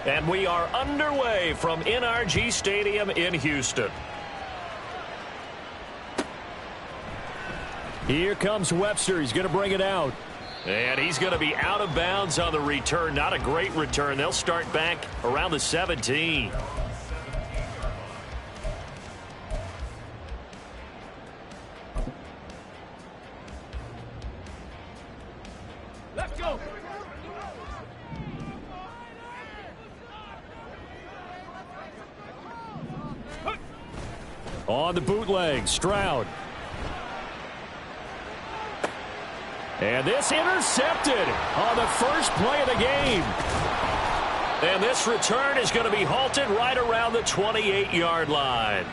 And we are underway from NRG Stadium in Houston. Here comes Webster. He's going to bring it out. And he's going to be out of bounds on the return. Not a great return. They'll start back around the 17. Let's go. On the bootleg, Stroud. And this intercepted on the first play of the game. And this return is going to be halted right around the 28-yard line.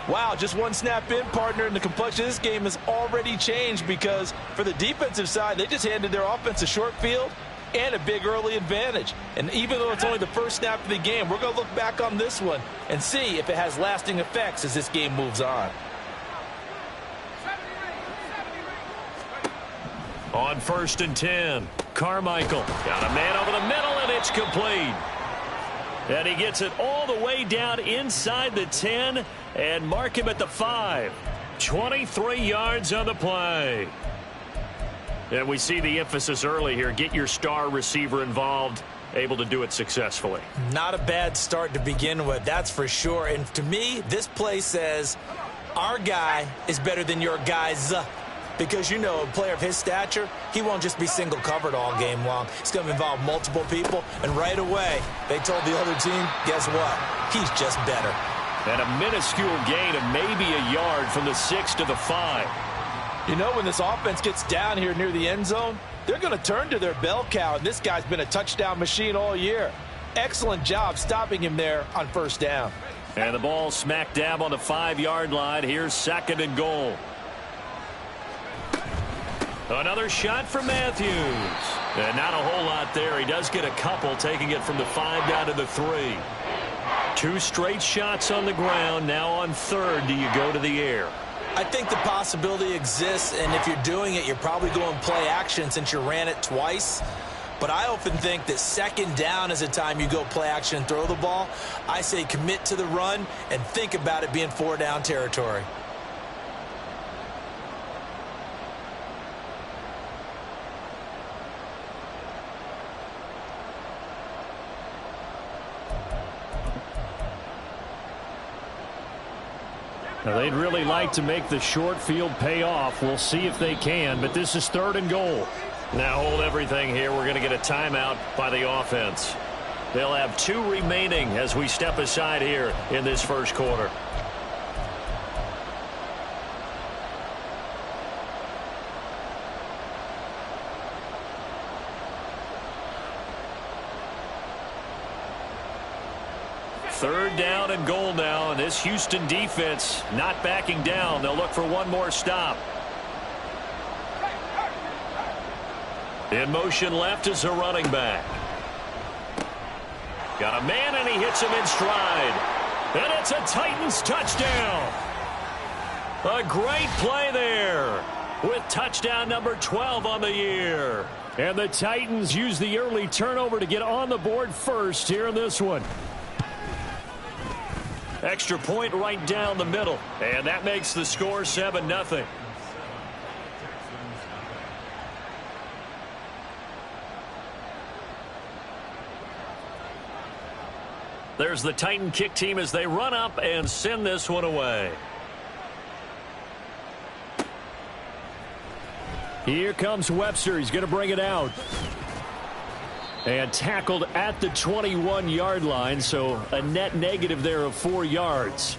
Wow, just one snap in, partner, and the complexion of this game has already changed because for the defensive side, they just handed their offense a short field and a big early advantage. And even though it's only the first snap of the game, we're going to look back on this one and see if it has lasting effects as this game moves on. On 1st and 10, Carmichael got a man over the middle, and it's complete. And he gets it all the way down inside the 10 and mark him at the 5. 23 yards on the play. And we see the emphasis early here. Get your star receiver involved, able to do it successfully. Not a bad start to begin with, that's for sure. And to me, this play says our guy is better than your guys. Because, you know, a player of his stature, he won't just be single covered all game long. It's going to involve multiple people. And right away, they told the other team, guess what? He's just better. And a minuscule gain of maybe a yard from the 6 to the 5. You know, when this offense gets down here near the end zone, they're going to turn to their bell cow. And this guy's been a touchdown machine all year. Excellent job stopping him there on first down. And the ball smack dab on the 5-yard line. Here's 2nd and goal. Another shot for Matthews. And not a whole lot there. He does get a couple, taking it from the 5 down to the 3. 2 straight shots on the ground. Now on 3rd, do you go to the air? I think the possibility exists, and if you're doing it, you're probably going play action since you ran it twice. But I often think that 2nd down is the time you go play action and throw the ball. I say commit to the run and think about it being 4-down territory. Now, they'd really like to make the short field pay off. We'll see if they can, but this is 3rd and goal. Now hold everything here. We're going to get a timeout by the offense. They'll have 2 remaining as we step aside here in this first quarter. Third down and goal now, and this Houston defense not backing down. They'll look for one more stop. In motion left is a running back. Got a man, and he hits him in stride. And it's a Titans touchdown. A great play there with touchdown number 12 on the year. And the Titans use the early turnover to get on the board first here in this one. Extra point right down the middle. And that makes the score 7-0. There's the Titan kick team as they run up and send this one away. Here comes Webster. He's going to bring it out. And tackled at the 21-yard line, so a net negative there of 4 yards.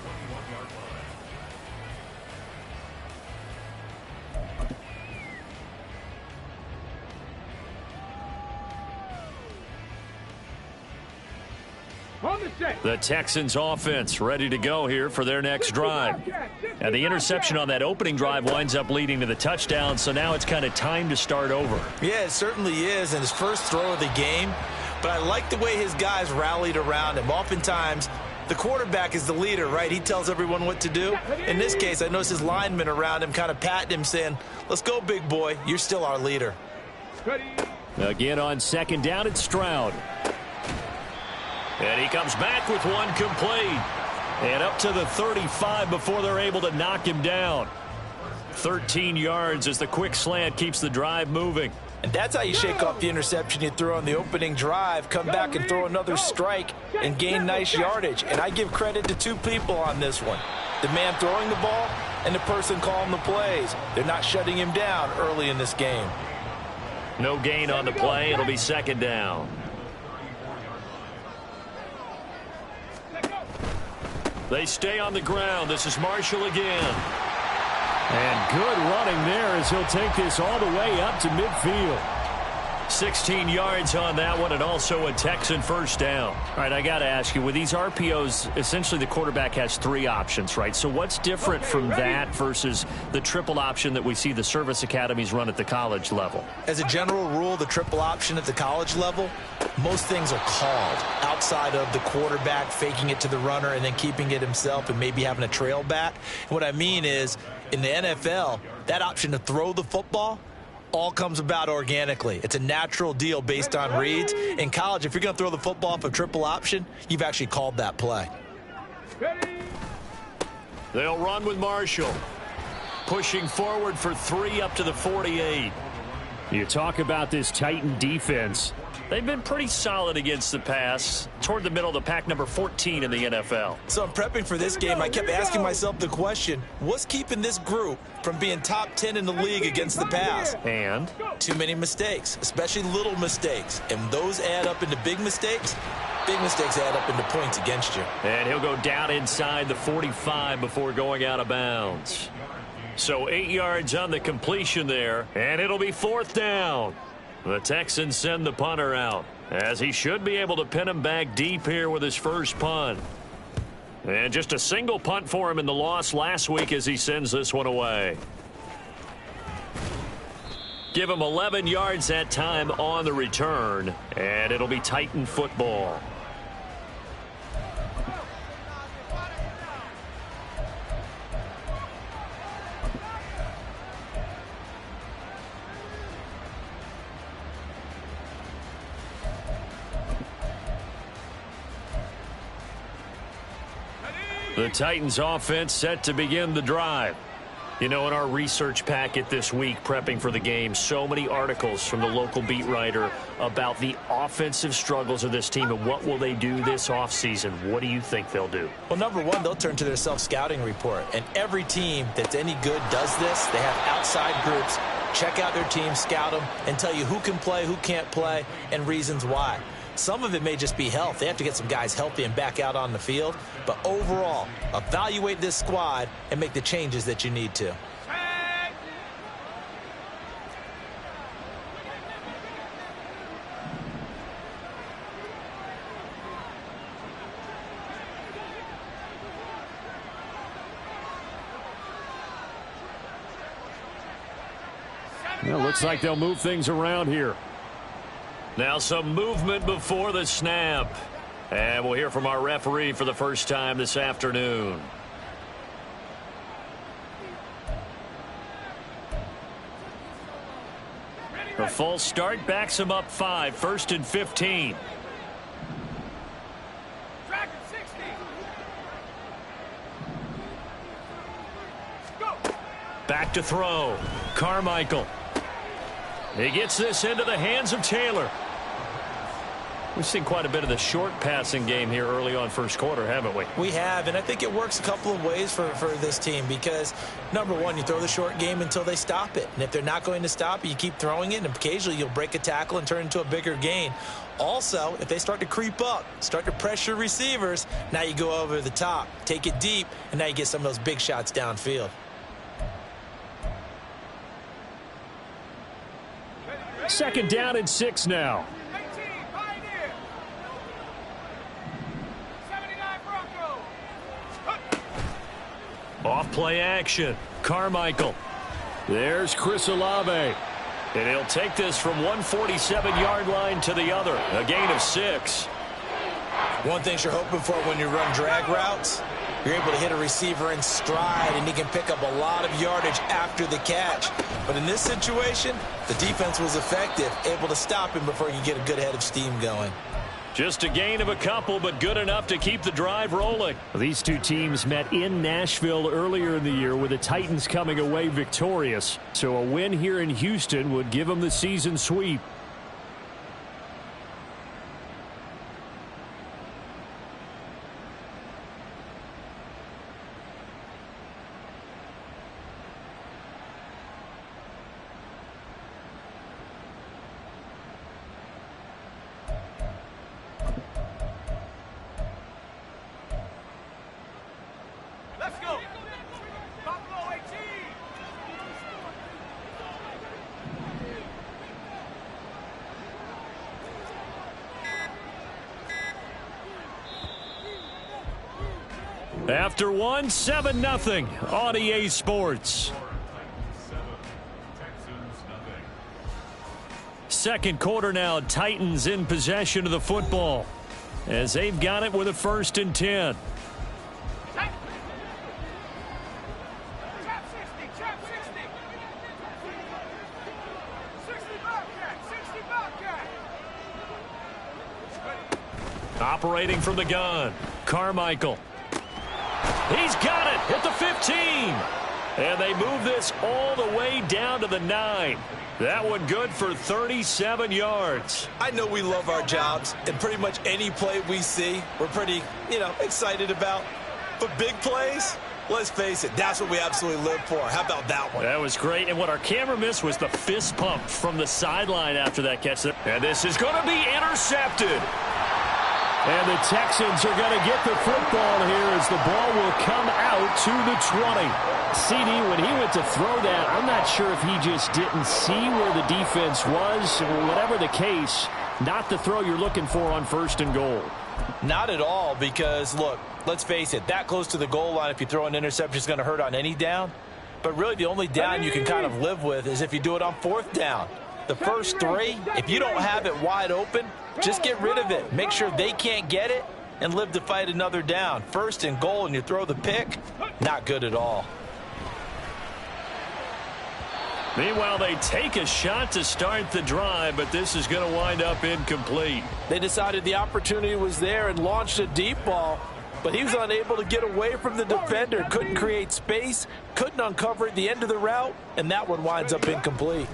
The Texans offense ready to go here for their next drive. And the interception on that opening drive winds up leading to the touchdown, so now it's kind of time to start over. Yeah, it certainly is, and his first throw of the game. But I like the way his guys rallied around him. Oftentimes, the quarterback is the leader, right? He tells everyone what to do. In this case, I noticed his linemen around him kind of patting him, saying, let's go, big boy. You're still our leader. Again on 2nd down, it's Stroud. And he comes back with one complete. And up to the 35 before they're able to knock him down. 13 yards as the quick slant keeps the drive moving. And that's how you shake off the interception you threw on the opening drive, come back and throw another strike and gain nice yardage. And I give credit to two people on this one. The man throwing the ball and the person calling the plays. They're not shutting him down early in this game. No gain on the play. It'll be second down. They stay on the ground. This is Marshall again. And good running there as he'll take this all the way up to midfield. 16 yards on that one, and also a Texan first down. All right, I got to ask you, with these RPOs, essentially the quarterback has three options, right? So what's different from that versus the triple option that we see the service academies run at the college level? As a general rule, the triple option at the college level, most things are called outside of the quarterback faking it to the runner and then keeping it himself and maybe having a trail back. And what I mean is, in the NFL, that option to throw the football all comes about organically. It's a natural deal based on reads. In college, if you're going to throw the football off a triple option, you've actually called that play. They'll run with Marshall. Pushing forward for 3 up to the 48. You talk about this Titan defense. They've been pretty solid against the pass, toward the middle of the pack, number 14 in the NFL. So I'm prepping for this game. I kept asking myself the question, what's keeping this group from being top 10 in the league against the pass? And? Too many mistakes, especially little mistakes. And those add up into big mistakes. Big mistakes add up into points against you. And he'll go down inside the 45 before going out of bounds. So 8 yards on the completion there, and it'll be fourth down. The Texans send the punter out, as he should be able to pin him back deep here with his first punt. And just a single punt for him in the loss last week as he sends this one away. Give him 11 yards that time on the return, and it'll be Titan football. The Titans offense set to begin the drive. You know, in our research packet this week, prepping for the game, so many articles from the local beat writer about the offensive struggles of this team and what will they do this offseason. What do you think they'll do? Well, number one, they'll turn to their self-scouting report. And every team that's any good does this. They have outside groups, check out their team, scout them, and tell you who can play, who can't play, and reasons why. Some of it may just be health. They have to get some guys healthy and back out on the field. But overall, evaluate this squad and make the changes that you need to. Well, looks like they'll move things around here. Now some movement before the snap. And we'll hear from our referee for the first time this afternoon. A full start backs him up 5, 1st and 15. Back to throw. Carmichael. He gets this into the hands of Taylor. We've seen quite a bit of the short passing game here early on first quarter, haven't we? We have, and I think it works a couple of ways for this team because, number one, you throw the short game until they stop it. And if they're not going to stop it, you keep throwing it, and occasionally you'll break a tackle and turn into a bigger gain. Also, if they start to creep up, start to pressure receivers, now you go over the top, take it deep, and now you get some of those big shots downfield. Second down and 6 now. Off play action. Carmichael. There's Chris Olave. And he'll take this from 147-yard line to the other. A gain of 6. One thing you're hoping for when you run drag routes, you're able to hit a receiver in stride, and he can pick up a lot of yardage after the catch. But in this situation, the defense was effective, able to stop him before you get a good head of steam going. Just a gain of a couple, but good enough to keep the drive rolling. These two teams met in Nashville earlier in the year with the Titans coming away victorious. So a win here in Houston would give them the season sweep. Let's go. Buffalo 18. After one, 7-0 on EA Sports. Second quarter now, Titans in possession of the football as they've got it with a 1st and 10. Operating from the gun, Carmichael. He's got it at the 15. And they move this all the way down to the 9. That one good for 37 yards. I know we love our jobs, and pretty much any play we see, we're pretty, excited about. But big plays, let's face it, that's what we absolutely live for. How about that one? That was great. And what our camera missed was the fist pump from the sideline after that catch. And this is going to be intercepted. And the Texans are going to get the football here as the ball will come out to the 20. CD, when he went to throw that, I'm not sure if he just didn't see where the defense was. Whatever the case, not the throw you're looking for on 1st and goal. Not at all, because, look, let's face it, that close to the goal line, if you throw an interception, is going to hurt on any down. But really, the only down you can kind of live with is if you do it on 4th down. The first 3, if you don't have it wide open, just get rid of it. Make sure they can't get it and live to fight another down. 1st and goal and you throw the pick, not good at all. Meanwhile, they take a shot to start the drive, but this is going to wind up incomplete. They decided the opportunity was there and launched a deep ball, but he was unable to get away from the defender, couldn't create space, couldn't uncover at the end of the route, and that one winds up incomplete.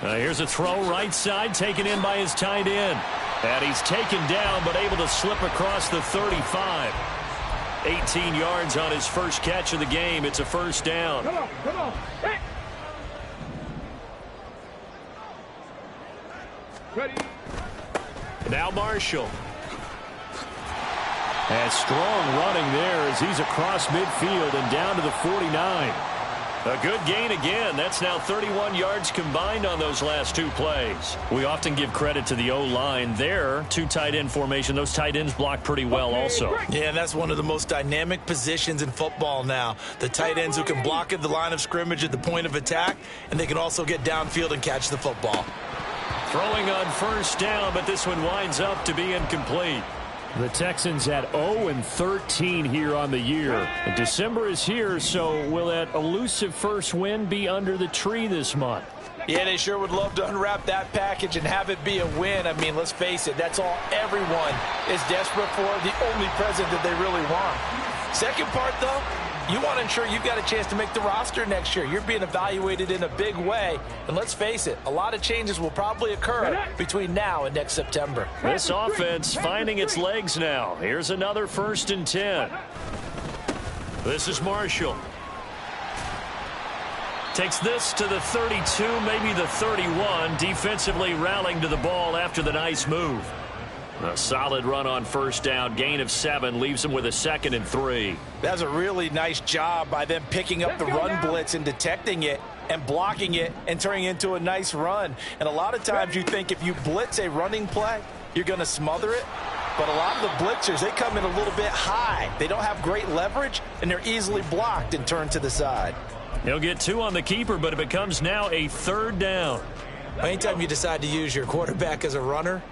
Here's a throw right side, taken in by his tight end. And he's taken down, but able to slip across the 35. 18 yards on his first catch of the game. It's a 1st down. Come on. Hey. Ready. Now Marshall. And strong running there as he's across midfield and down to the 49. A good gain again. That's now 31 yards combined on those last 2 plays. We often give credit to the O-line there. 2 tight end formation. Those tight ends block pretty well also. Yeah, that's one of the most dynamic positions in football now. The tight ends who can block at the line of scrimmage at the point of attack, and they can also get downfield and catch the football. Throwing on 1st down, but this one winds up to be incomplete. The Texans at 0-13 here on the year. And December is here, so will that elusive first win be under the tree this month? Yeah, they sure would love to unwrap that package and have it be a win. I mean, let's face it, that's all everyone is desperate for, the only present that they really want. Second part, though, you want to ensure you've got a chance to make the roster next year. You're being evaluated in a big way. And let's face it, a lot of changes will probably occur between now and next September. This offense finding its legs now. Here's another 1st and 10. This is Marshall. Takes this to the 32, maybe the 31. Defensively rallying to the ball after the nice move. A solid run on 1st down, gain of 7, leaves them with a 2nd and 3. That's a really nice job by them picking up the run blitz and detecting it and blocking it and turning it into a nice run. And a lot of times you think if you blitz a running play, you're going to smother it. But a lot of the blitzers, they come in a little bit high. They don't have great leverage, and they're easily blocked and turned to the side. He'll get 2 on the keeper, but it becomes now a 3rd down. Anytime you decide to use your quarterback as a runner,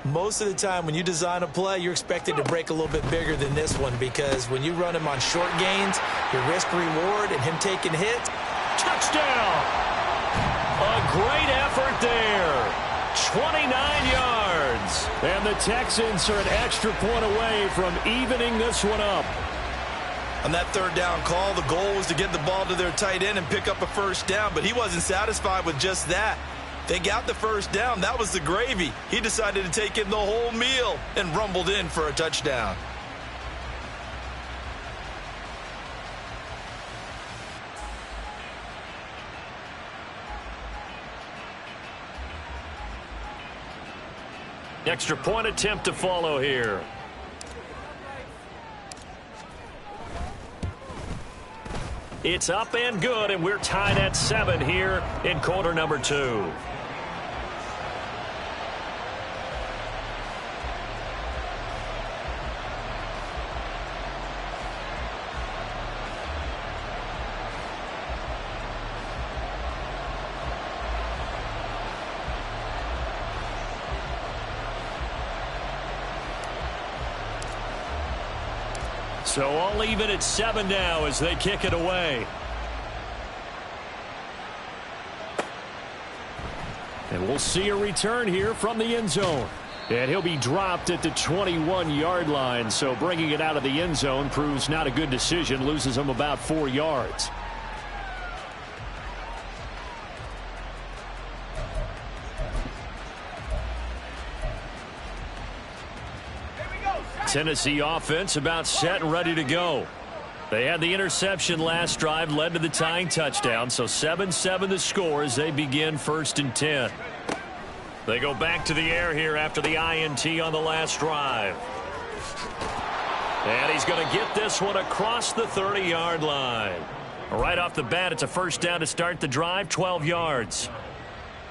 most of the time when you design a play, you're expected to break a little bit bigger than this one, because when you run him on short gains, your risk-reward and him taking hits. Touchdown! A great effort there. 29 yards. And the Texans are an extra point away from evening this one up. On that third down call, the goal was to get the ball to their tight end and pick up a first down, but he wasn't satisfied with just that. They got the first down. That was the gravy. He decided to take in the whole meal and rumbled in for a touchdown. Extra point attempt to follow here. It's up and good, and we're tied at 7 here in quarter number 2. So all even at 7 now as they kick it away. And we'll see a return here from the end zone. And he'll be dropped at the 21-yard line. So bringing it out of the end zone proves not a good decision. Loses him about 4 yards. Tennessee offense about set and ready to go. They had the interception last drive, led to the tying touchdown, so 7-7 the score as they begin 1st and 10. They go back to the air here after the INT on the last drive. And he's going to get this one across the 30-yard line. Right off the bat, it's a first down to start the drive, 12 yards.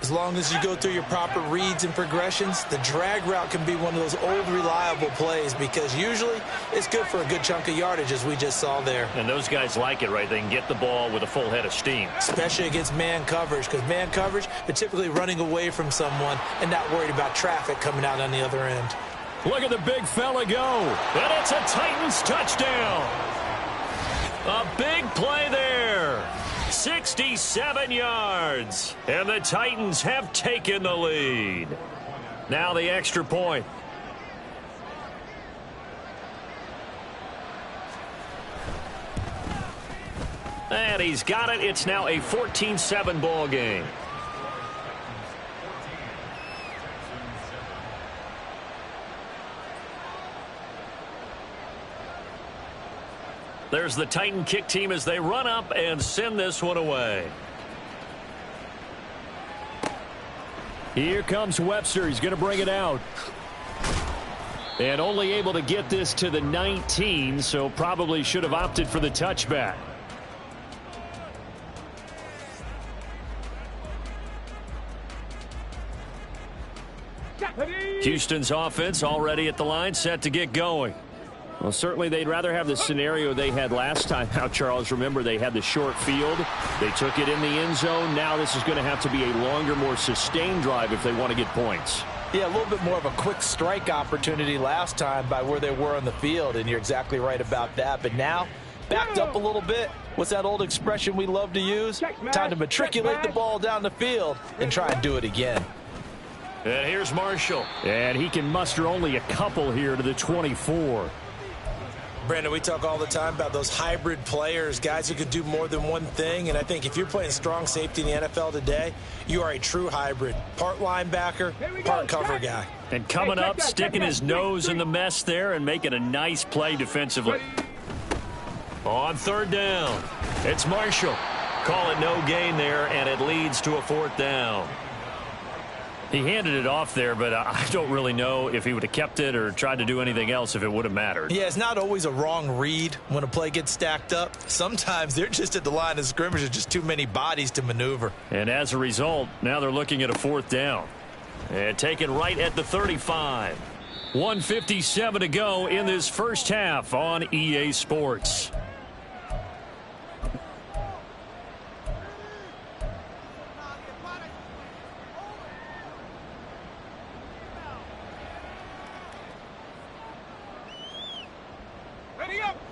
As long as you go through your proper reads and progressions, the drag route can be one of those old reliable plays because usually it's good for a good chunk of yardage as we just saw there. And those guys like it, right? They can get the ball with a full head of steam. Especially against man coverage, because man coverage, they're typically running away from someone and not worried about traffic coming out on the other end. Look at the big fella go. And it's a Titans touchdown. A big play there. 67 yards. And the Titans have taken the lead. Now the extra point. And he's got it. It's now a 14-7 ball game. There's the Titan kick team as they run up and send this one away. Here comes Webster. He's going to bring it out. And only able to get this to the 19, so probably should have opted for the touchback. Houston's offense already at the line, set to get going. Well, certainly they'd rather have the scenario they had last time out, Charles. Remember, they had the short field. They took it in the end zone. Now this is going to have to be a longer, more sustained drive if they want to get points. Yeah, a little bit more of a quick strike opportunity last time by where they were on the field, and you're exactly right about that. But now, backed up a little bit. What's that old expression we love to use? Time to matriculate the ball down the field and try and do it again. And here's Marshall. And he can muster only a couple here to the 24. Brandon, we talk all the time about those hybrid players, guys who could do more than one thing. And I think if you're playing strong safety in the NFL today, you are a true hybrid. Part linebacker, part cover guy. And coming up, sticking his nose in the mess there and making a nice play defensively. On third down, it's Marshall. Call it no gain there, and it leads to a 4th down. He handed it off there, but I don't really know if he would have kept it or tried to do anything else if it would have mattered. Yeah, it's not always a wrong read when a play gets stacked up. Sometimes they're just at the line of scrimmage. There's just too many bodies to maneuver. And as a result, now they're looking at a 4th down. And taken right at the 35. 1:57 to go in this first half on EA Sports.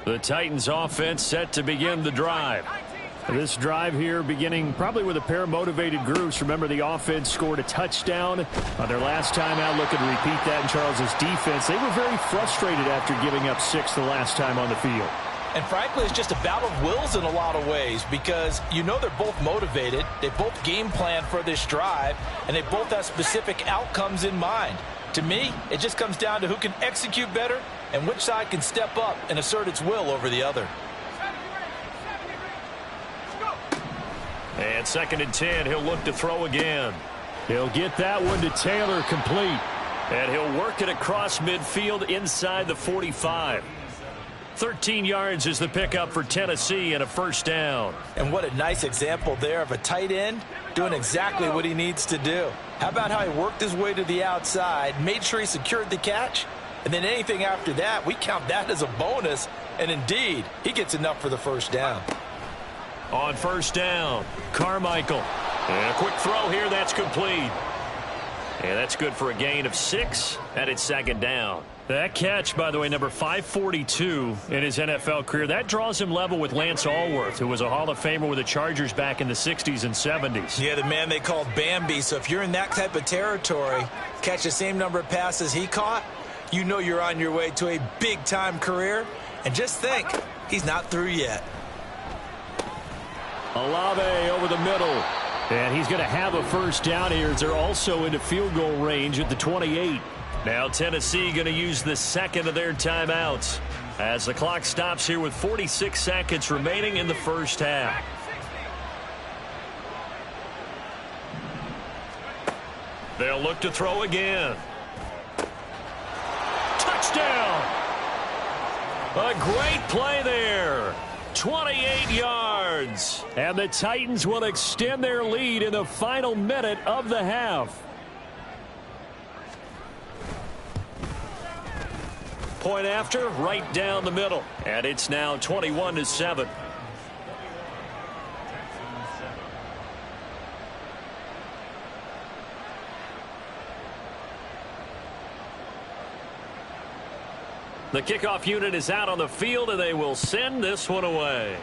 The Titans offense set to begin the drive. This drive here beginning probably with a pair of motivated groups. Remember, the offense scored a touchdown on their last time out. Looking to repeat that in Charles's defense. They were very frustrated after giving up 6 the last time on the field. And frankly, it's just a battle of wills in a lot of ways because you know they're both motivated. They both game plan for this drive, and they both have specific outcomes in mind. To me, it just comes down to who can execute better and which side can step up and assert its will over the other. And 2nd and 10, he'll look to throw again. He'll get that one to Taylor, complete. And he'll work it across midfield inside the 45. 13 yards is the pickup for Tennessee and a first down. And what a nice example there of a tight end doing exactly what he needs to do. How about how he worked his way to the outside, made sure he secured the catch, and then anything after that, we count that as a bonus. And indeed, he gets enough for the first down. On first down, Carmichael. And a quick throw here, that's complete. And that's good for a gain of 6, and it's 2nd down. That catch, by the way, number 542 in his NFL career, that draws him level with Lance Allworth, who was a Hall of Famer with the Chargers back in the 60s and 70s. Yeah, the man they called Bambi. So if you're in that type of territory, catch the same number of passes he caught, you know you're on your way to a big-time career. And just think, he's not through yet. Olave over the middle. And he's going to have a first down here as they're also into field goal range at the 28. Now Tennessee going to use the 2nd of their timeouts as the clock stops here with 46 seconds remaining in the first half. They'll look to throw again. Touchdown! A great play there. 28 yards. And the Titans will extend their lead in the final minute of the half. Point after, right down the middle. And it's now 21-7. The kickoff unit is out on the field, and they will send this one away.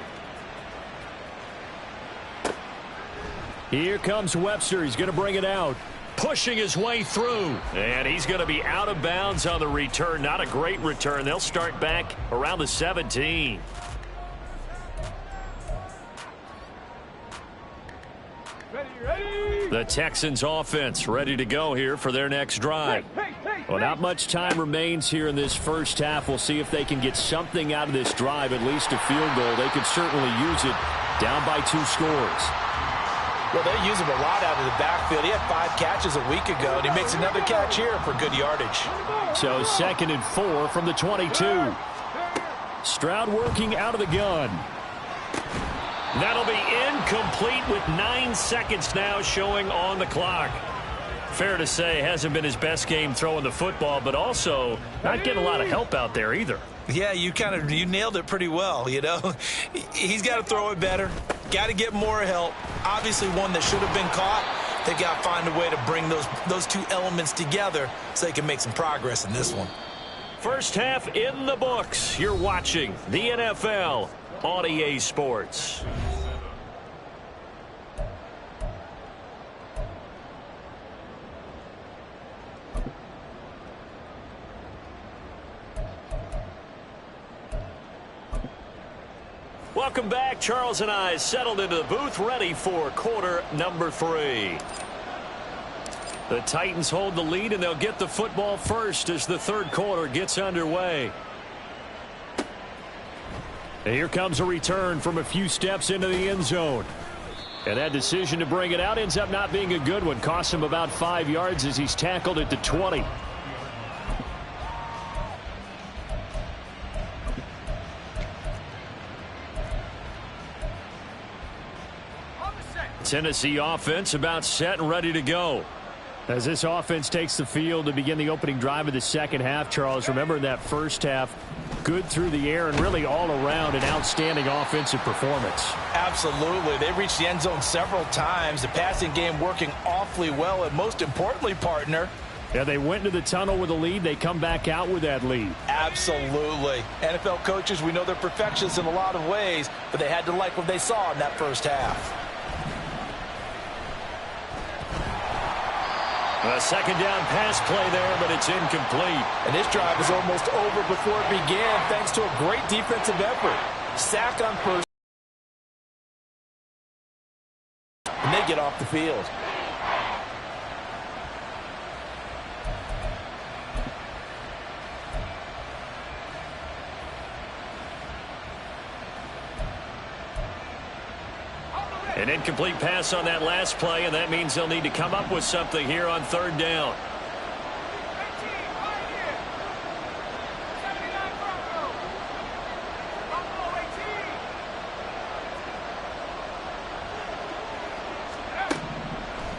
Here comes Webster. He's going to bring it out. Pushing his way through. And he's going to be out of bounds on the return. Not a great return. They'll start back around the 17. The Texans offense ready to go here for their next drive. Well, not much time remains here in this first half. We'll see if they can get something out of this drive, at least a field goal. They could certainly use it down by 2 scores. Well, they use him a lot out of the backfield. He had 5 catches a week ago, and he makes another catch here for good yardage. So 2nd and 4 from the 22. Stroud working out of the gun. That'll be incomplete with 9 seconds now showing on the clock. Fair to say, hasn't been his best game throwing the football, but also not getting a lot of help out there either. Yeah, you nailed it pretty well, you know. He's got to throw it better. Got to get more help. Obviously one that should have been caught. They got to find a way to bring those 2 elements together so they can make some progress in this one. First half in the books. You're watching the NFL on EA Sports. Welcome back. Charles and I settled into the booth, ready for quarter number 3. The Titans hold the lead, and they'll get the football first as the third quarter gets underway. And here comes a return from a few steps into the end zone. And that decision to bring it out ends up not being a good one. Costs him about 5 yards as he's tackled at the 20. Tennessee offense about set and ready to go. As this offense takes the field to begin the opening drive of the second half, Charles, remember in that first half, good through the air and really all around an outstanding offensive performance. Absolutely. They reached the end zone several times. The passing game working awfully well, and most importantly, partner, Yeah, they went into the tunnel with a lead. They come back out with that lead. Absolutely. NFL coaches, we know they're perfectionists in a lot of ways, but they had to like what they saw in that first half. A second down pass play there, but it's incomplete. And this drive is almost over before it began thanks to a great defensive effort. Sack on first, and they get off the field. An incomplete pass on that last play, and that means they'll need to come up with something here on third down.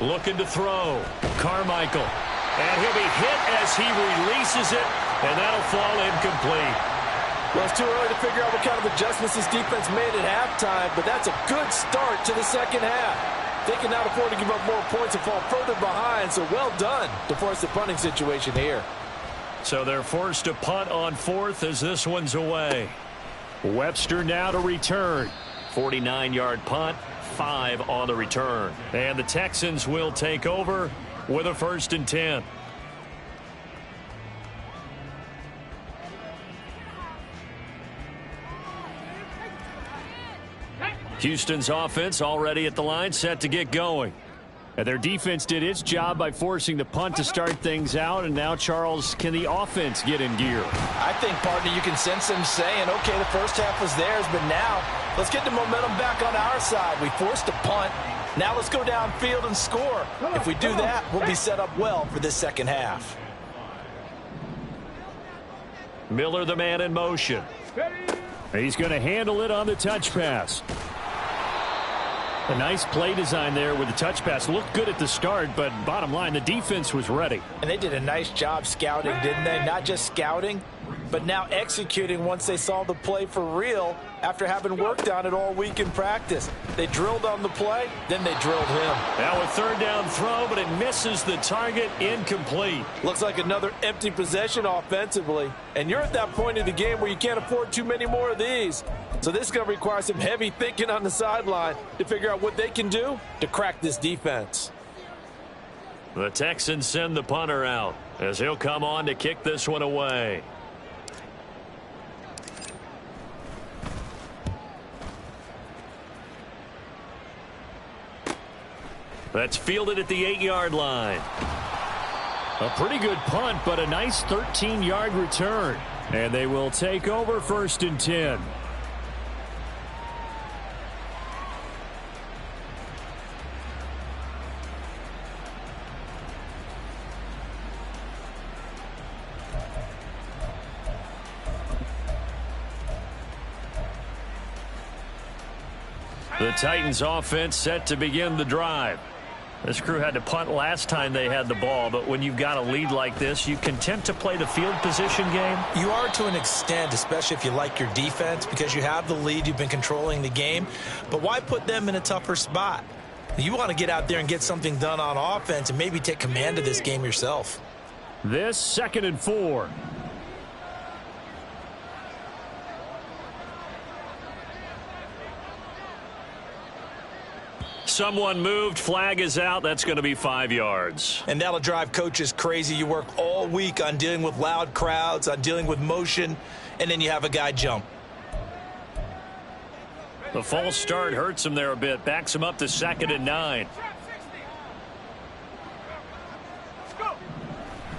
Looking to throw. Carmichael. And he'll be hit as he releases it, and that'll fall incomplete. Well, it's too early to figure out what kind of adjustments this defense made at halftime, but that's a good start to the second half. They can now afford to give up more points and fall further behind, so well done to force the punting situation here. So they're forced to punt on fourth as this one's away. Webster now to return. 49-yard punt, 5 on the return. And the Texans will take over with a 1st and 10. Houston's offense already at the line, set to get going. And their defense did its job by forcing the punt to start things out. And now, Charles, can the offense get in gear? I think, partner, you can sense them saying, okay, the first half was theirs, but now let's get the momentum back on our side. We forced a punt. Now let's go downfield and score. If we do that, we'll be set up well for this second half. Miller, the man in motion. He's going to handle it on the touch pass. A nice play design there with the touch pass. Looked good at the start, but bottom line, the defense was ready. And they did a nice job scouting, didn't they? Not just scouting, but now executing once they saw the play for real after having worked on it all week in practice. They drilled on the play, then they drilled him. Now a third down throw, but it misses the target, incomplete. Looks like another empty possession offensively. And you're at that point in the game where you can't afford too many more of these. So this is going to require some heavy thinking on the sideline to figure out what they can do to crack this defense. The Texans send the punter out as he'll come on to kick this one away. That's fielded at the 8-yard line. A pretty good punt, but a nice 13-yard return. And they will take over 1st and 10. The Titans offense set to begin the drive. This crew had to punt last time they had the ball, but when you've got a lead like this, you content to play the field position game? You are to an extent, especially if you like your defense, because you have the lead, you've been controlling the game. But why put them in a tougher spot? You want to get out there and get something done on offense and maybe take command of this game yourself. This 2nd and 4. Someone moved. Flag is out. That's going to be 5 yards. And that'll drive coaches crazy. You work all week on dealing with loud crowds, on dealing with motion, and then you have a guy jump. The false start hurts him there a bit. Backs him up to 2nd and 9.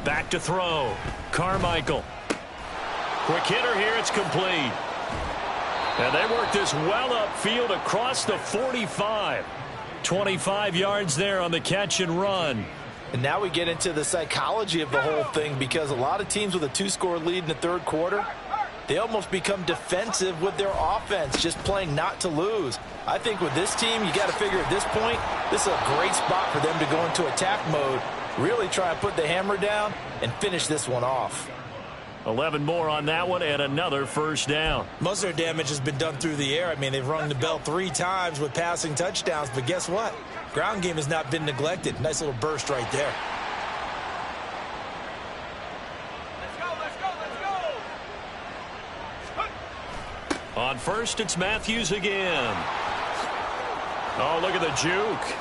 Back to throw. Carmichael. Quick hitter here. It's complete. And they work this well upfield across the 45. 25 yards there on the catch and run. And now we get into the psychology of the whole thing, because a lot of teams with a 2-score lead in the third quarter, they almost become defensive with their offense, just playing not to lose. I think with this team, you got to figure at this point, this is a great spot for them to go into attack mode, really try and put the hammer down and finish this one off. 11 more on that one and another 1st down. Most of their damage has been done through the air. I mean, they've rung the bell 3 times with passing touchdowns, but guess what? Ground game has not been neglected. Nice little burst right there. on first, it's Matthews again. Oh, look at the juke.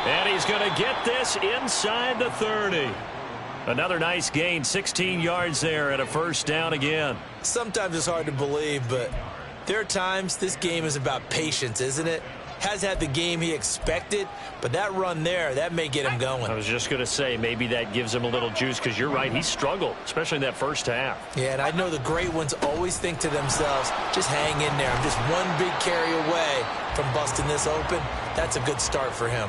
And he's going to get this inside the 30. Another nice gain, 16 yards there and a first down again. Sometimes it's hard to believe, but there are times this game is about patience, isn't it? Has had the game he expected, but that run there, that may get him going. I was just going to say, maybe that gives him a little juice, because you're right, he struggled, especially in that first half. Yeah, and I know the great ones always think to themselves, just hang in there. I'm just one big carry away from busting this open. That's a good start for him.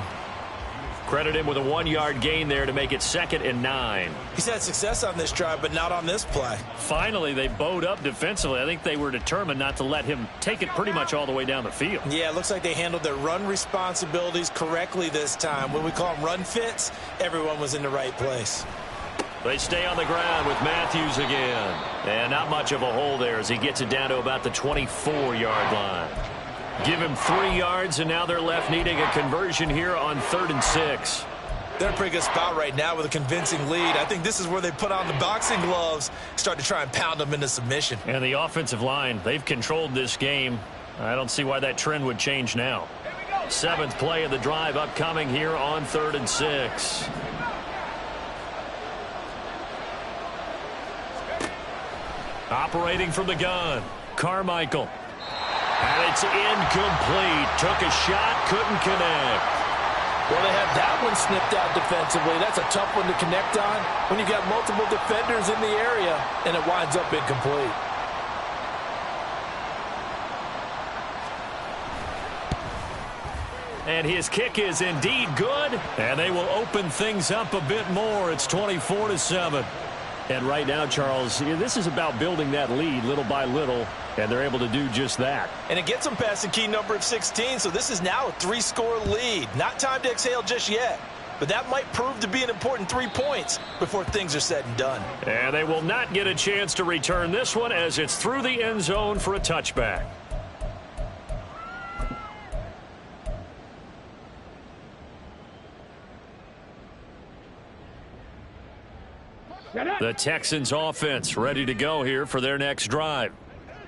Credit him with a 1-yard gain there to make it 2nd and 9. He's had success on this drive, but not on this play. Finally, they bowed up defensively. I think they were determined not to let him take it pretty much all the way down the field. Yeah, it looks like they handled their run responsibilities correctly this time. When we call them run fits, everyone was in the right place. They stay on the ground with Matthews again. And not much of a hole there as he gets it down to about the 24-yard line. Give him 3 yards, and now they're left needing a conversion here on 3rd and 6. They're in a pretty good spot right now with a convincing lead. I think this is where they put on the boxing gloves, start to try and pound them into submission. And the offensive line, they've controlled this game. I don't see why that trend would change now. 7th play of the drive upcoming here on 3rd and 6. Operating from the gun, Carmichael. And it's incomplete. Took a shot, couldn't connect. Well, they have that one snipped out defensively. That's a tough one to connect on when you got multiple defenders in the area, and it winds up incomplete. And his kick is indeed good, and they will open things up a bit more. It's 24-7. And right now, Charles, this is about building that lead little by little, and they're able to do just that. And it gets them past the key number of 16, so this is now a 3-score lead. Not time to exhale just yet, but that might prove to be an important 3 points before things are said and done. And they will not get a chance to return this one as it's through the end zone for a touchback. The Texans offense ready to go here for their next drive.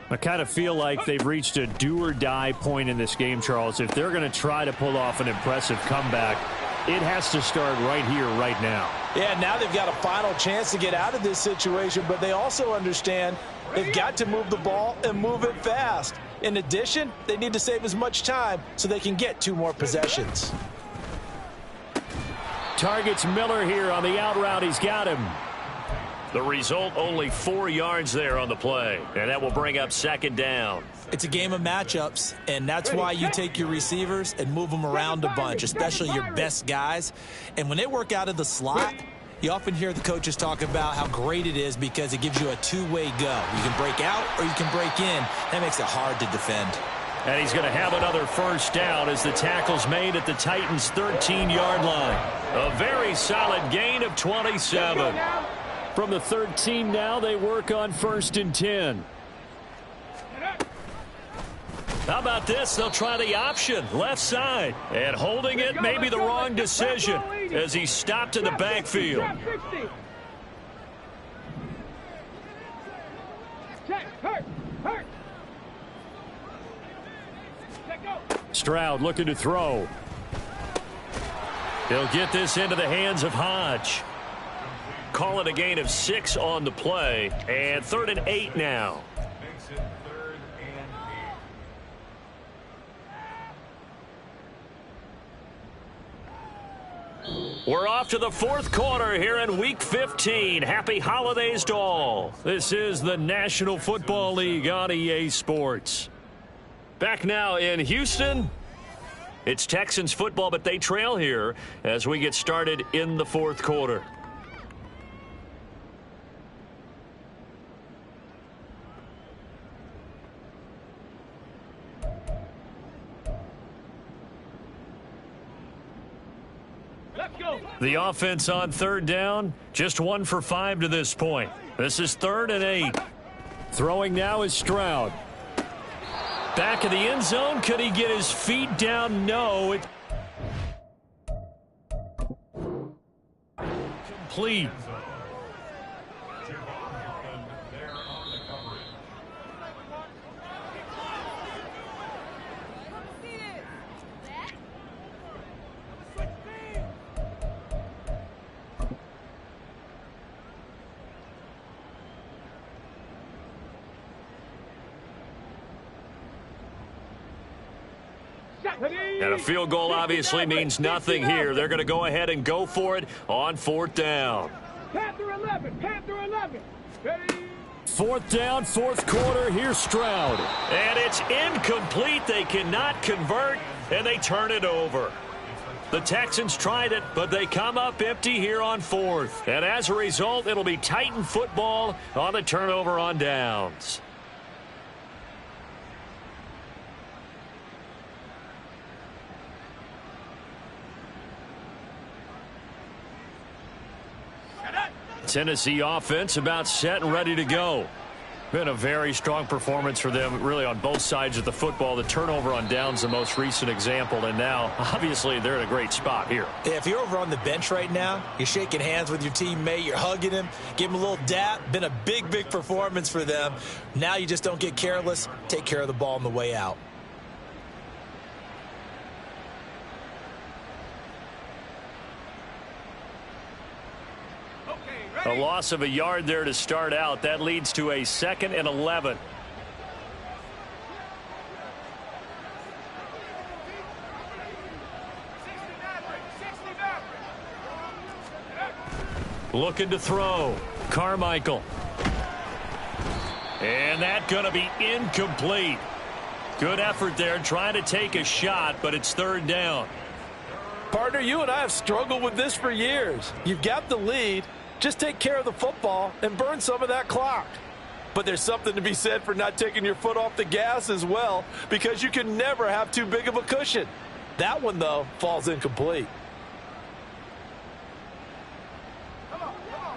I kind of feel like they've reached a do-or-die point in this game, Charles. If they're going to try to pull off an impressive comeback, it has to start right here, right now. Yeah, now they've got a final chance to get out of this situation, but they also understand they've got to move the ball and move it fast. In addition, they need to save as much time so they can get 2 more possessions. Targets Miller here on the out route. He's got him. The result, only 4 yards there on the play, and that will bring up 2nd down. It's a game of matchups, and that's why you take your receivers and move them around a bunch, especially your best guys. And when they work out of the slot, you often hear the coaches talk about how great it is because it gives you a 2-way go. You can break out or you can break in. That makes it hard to defend. And he's going to have another first down as the tackle's made at the Titans' 13-yard line. A very solid gain of 27. From the 13 now, they work on 1st and 10. How about this? They'll try the option, left side. And holding it may be the wrong decision as he stopped in the backfield. Stroud looking to throw. He'll get this into the hands of Hodge. Call it a gain of 6 on the play. And 3rd and 8 now. We're off to the 4th quarter here in Week 15. Happy holidays to all. This is the National Football League on EA Sports. Back now in Houston. It's Texans football, but they trail here as we get started in the 4th quarter. The offense on 3rd down, just 1 for 5 to this point. This is 3rd and 8. Throwing now is Stroud. Back of the end zone. Could he get his feet down? No. Complete. And a field goal obviously means nothing here. They're going to go ahead and go for it on 4th down. Panther 11. Panther 11. Ready? 4th down, 4th quarter. Here's Stroud. And it's incomplete. They cannot convert, and they turn it over. The Texans tried it, but they come up empty here on 4th. And as a result, it'll be Titan football on the turnover on downs. Tennessee offense about set and ready to go. Been a very strong performance for them, really, on both sides of the football. The turnover on downs, the most recent example, and now, obviously, they're in a great spot here. Yeah, if you're over on the bench right now, you're shaking hands with your teammate, you're hugging him, give him a little dap. Been a big, big performance for them. Now you just don't get careless. Take care of the ball on the way out. A loss of a yard there to start out. That leads to a 2nd and 11. Looking to throw. Carmichael. And that's going to be incomplete. Good effort there trying to take a shot, but it's 3rd down. Partner, you and I have struggled with this for years. You've got the lead. Just take care of the football and burn some of that clock. But there's something to be said for not taking your foot off the gas as well, because you can never have too big of a cushion. That one, though, falls incomplete.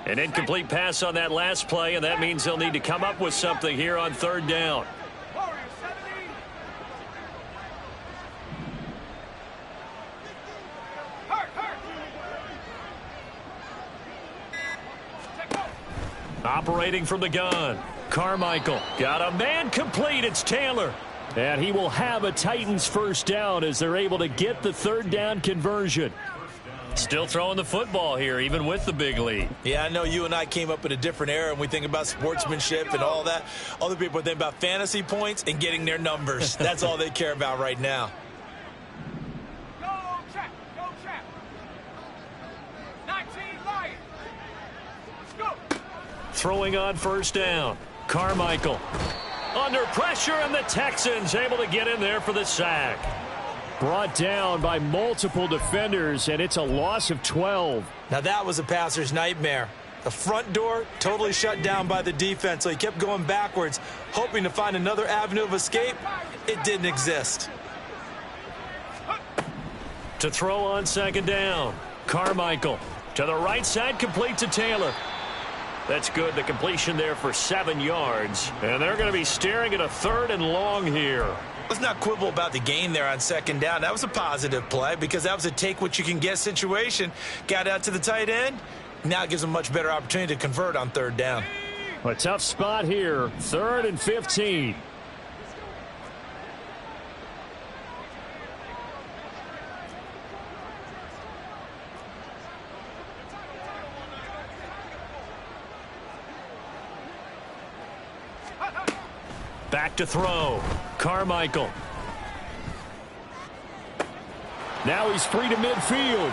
An incomplete pass on that last play, and that means they'll need to come up with something here on 3rd down. Operating from the gun. Carmichael got a man complete. It's Taylor. And he will have a Titans 1st down as they're able to get the 3rd down conversion. Still throwing the football here, even with the big lead. Yeah, I know you and I came up in a different era, and we think about sportsmanship and all that. Other people think about fantasy points and getting their numbers. That's all they care about right now. Go, Chap. Go, Chap. 19 Lions. Let's go. Throwing on 1st down. Carmichael under pressure, and the Texans able to get in there for the sack. Brought down by multiple defenders, and it's a loss of 12. Now that was a passer's nightmare. The front door totally shut down by the defense, so he kept going backwards, hoping to find another avenue of escape. It didn't exist. To throw on 2nd down. Carmichael to the right side, complete to Taylor. That's good. The completion there for 7 yards. And they're going to be staring at a 3rd and long here. Let's not quibble about the gain there on 2nd down. That was a positive play because that was a take-what-you-can-get situation. Got out to the tight end. Now it gives them a much better opportunity to convert on 3rd down. A tough spot here. 3rd and 15. Back to throw. Carmichael. Now he's free to midfield.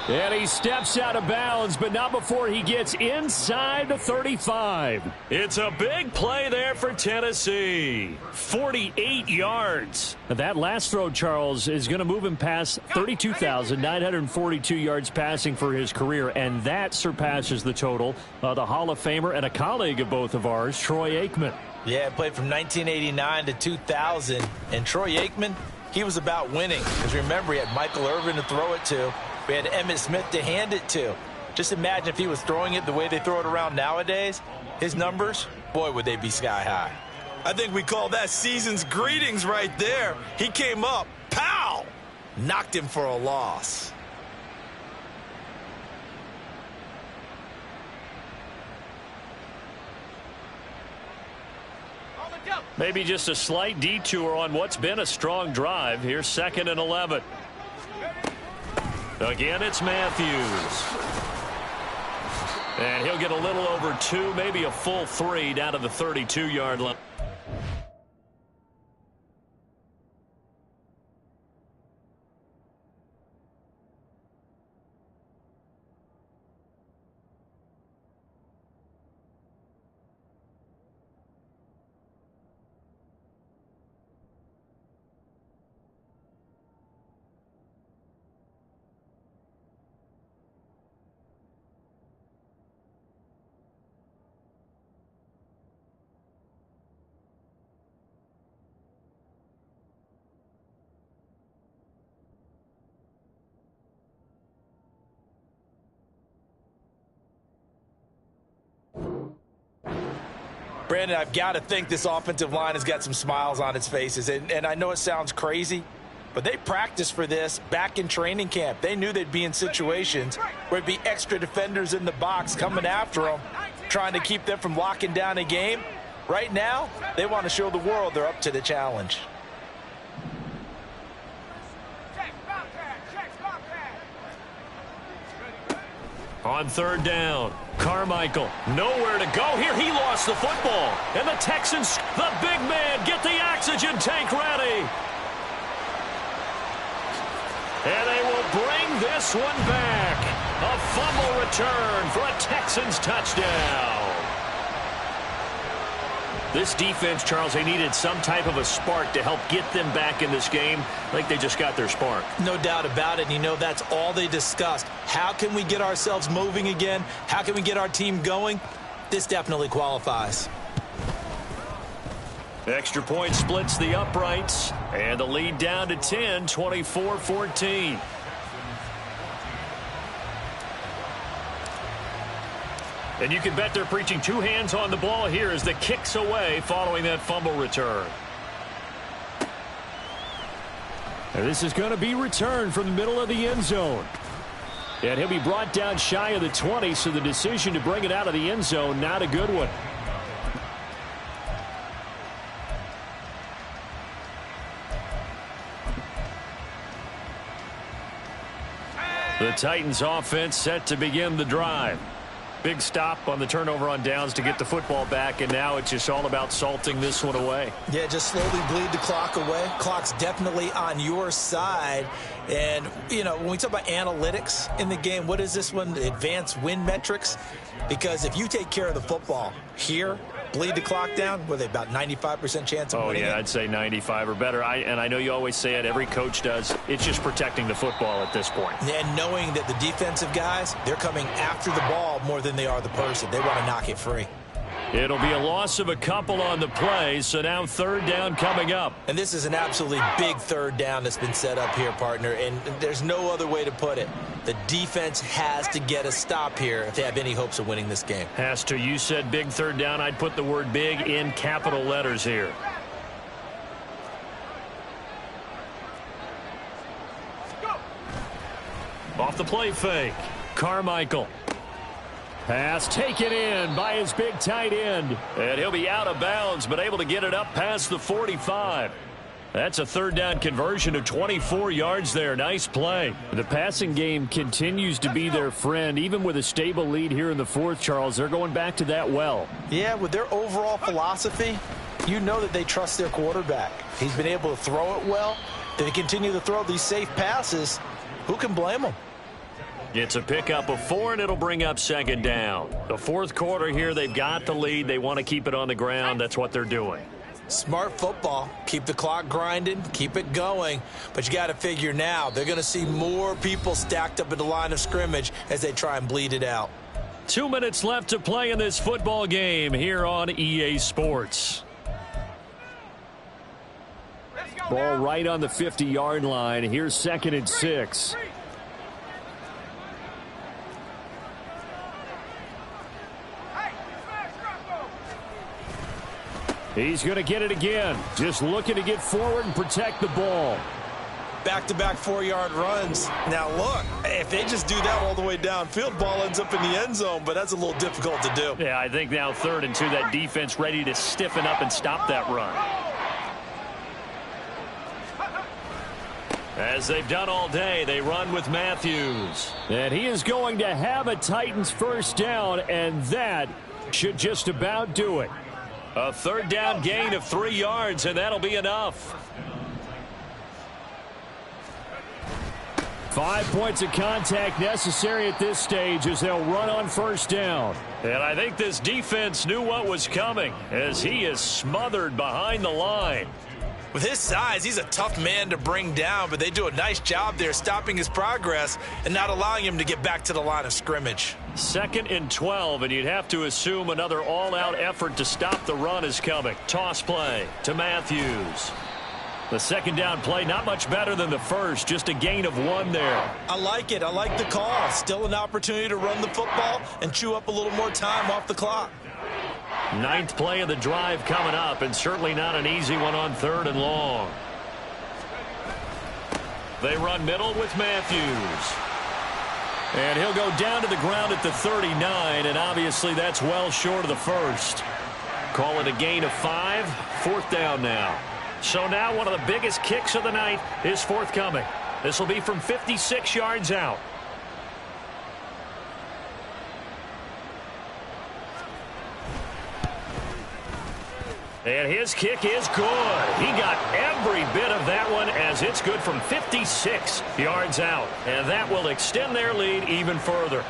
And he steps out of bounds, but not before he gets inside the 35. It's a big play there for Tennessee. 48 yards. That last throw, Charles, is going to move him past 32,942 yards passing for his career, and that surpasses the total of the Hall of Famer and a colleague of both of ours, Troy Aikman. Yeah, played from 1989 to 2000. And Troy Aikman, he was about winning. Because remember, he had Michael Irvin to throw it to. We had Emmitt Smith to hand it to. Just imagine if he was throwing it the way they throw it around nowadays. His numbers, boy, would they be sky high. I think we call that season's greetings right there. He came up, pow! Knocked him for a loss. Maybe just a slight detour on what's been a strong drive. Here's 2nd and 11. Again, it's Matthews. And he'll get a little over 2, maybe a full 3 down to the 32-yard line. Brandon, I've got to think this offensive line has got some smiles on its faces. And I know it sounds crazy, but they practiced for this back in training camp. They knew they'd be in situations where it'd be extra defenders in the box coming after them, trying to keep them from locking down a game. Right now, they want to show the world they're up to the challenge. On third down, Carmichael, nowhere to go here. He lost the football. And the Texans, the big man, get the oxygen tank ready. And they will bring this one back. A fumble return for a Texans touchdown. This defense, Charles, they needed some type of a spark to help get them back in this game. I think they just got their spark. No doubt about it. And you know, that's all they discussed. How can we get ourselves moving again? How can we get our team going? This definitely qualifies. Extra point splits the uprights. And the lead down to 10, 24-14. And you can bet they're preaching two hands on the ball here as the kick's away following that fumble return. And this is going to be returned from the middle of the end zone. And he'll be brought down shy of the 20, so the decision to bring it out of the end zone, not a good one. The Titans offense set to begin the drive. Big stop on the turnover on downs to get the football back, and now it's just all about salting this one away. Yeah, just slowly bleed the clock away. Clock's definitely on your side. And, you know, when we talk about analytics in the game, what is this one? Advanced win metrics? Because if you take care of the football here, bleed the clock down, were they about 95% chance of winning it? I'd say 95 or better. And I know you always say it, every coach does. It's just protecting the football at this point. And knowing that the defensive guys, they're coming after the ball more than they are the person. They want to knock it free. It'll be a loss of a couple on the play, so now third down coming up. And this is an absolutely big third down that's been set up here, partner, and there's no other way to put it. The defense has to get a stop here if they have any hopes of winning this game. Has to. You said big third down. I'd put the word big in capital letters here. Off the play fake, Carmichael. Pass taken in by his big tight end. And he'll be out of bounds, but able to get it up past the 45. That's a third down conversion of 24 yards there. Nice play. The passing game continues to be their friend. Even with a stable lead here in the fourth, Charles, they're going back to that well. Yeah, with their overall philosophy, you know that they trust their quarterback. He's been able to throw it well. They continue to throw these safe passes. Who can blame them? It's a pickup of 4, and it'll bring up second down. The fourth quarter here, they've got the lead. They want to keep it on the ground. That's what they're doing. Smart football. Keep the clock grinding. Keep it going. But you got to figure now they're going to see more people stacked up at the line of scrimmage as they try and bleed it out. 2 minutes left to play in this football game here on EA Sports. Ball right on the 50-yard line. Here's 2nd and 6. He's going to get it again. Just looking to get forward and protect the ball. Back-to-back 4-yard runs. Now, look, if they just do that all the way downfield, ball ends up in the end zone, but that's a little difficult to do. Yeah, I think now 3rd and 2, that defense ready to stiffen up and stop that run. As they've done all day, they run with Matthews. And he is going to have a Titans first down, and that should just about do it. A third down gain of 3 yards, and that'll be enough. 5 points of contact necessary at this stage as they'll run on first down. And I think this defense knew what was coming as he is smothered behind the line. With his size, he's a tough man to bring down, but they do a nice job there stopping his progress and not allowing him to get back to the line of scrimmage. 2nd and 12, and you'd have to assume another all-out effort to stop the run is coming. Toss play to Matthews. The second down play, not much better than the first, just a gain of 1 there. I like it. I like the call. Still an opportunity to run the football and chew up a little more time off the clock. Ninth play of the drive coming up, and certainly not an easy one on 3rd and long. They run middle with Matthews. And he'll go down to the ground at the 39, and obviously that's well short of the first. Call it a gain of 5, 4th down now. So now one of the biggest kicks of the night is forthcoming. This will be from 56 yards out. And his kick is good. He got every bit of that one as it's good from 56 yards out. And that will extend their lead even further.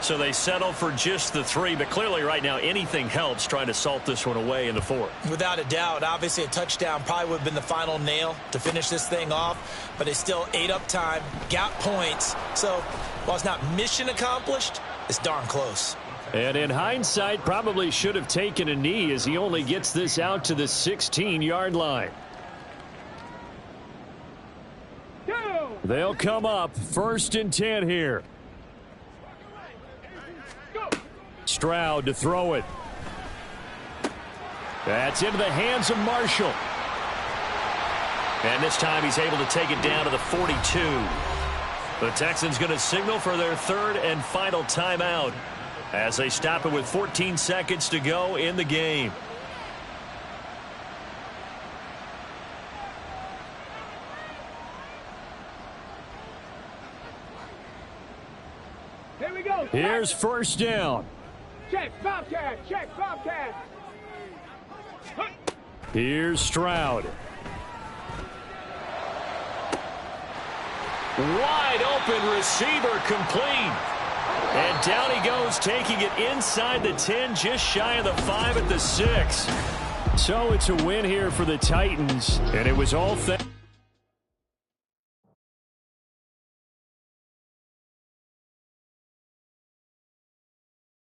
So they settle for just the 3, but clearly right now anything helps trying to salt this one away in the 4th. Without a doubt, obviously a touchdown probably would have been the final nail to finish this thing off, but they still ate up time, got points. So while it's not mission accomplished, it's darn close. And in hindsight, probably should have taken a knee as he only gets this out to the 16-yard line. They'll come up 1st and 10 here. Stroud to throw it. That's into the hands of Marshall. And this time he's able to take it down to the 42. The Texans going to signal for their 3rd and final timeout as they stop it with 14 seconds to go in the game. Here we go. Here's 1st down. Check, Bobcat. Check, Bobcat. Here's Stroud. Wide open receiver complete. And down he goes, taking it inside the 10, just shy of the 5 at the 6. So it's a win here for the Titans, and it was all thanks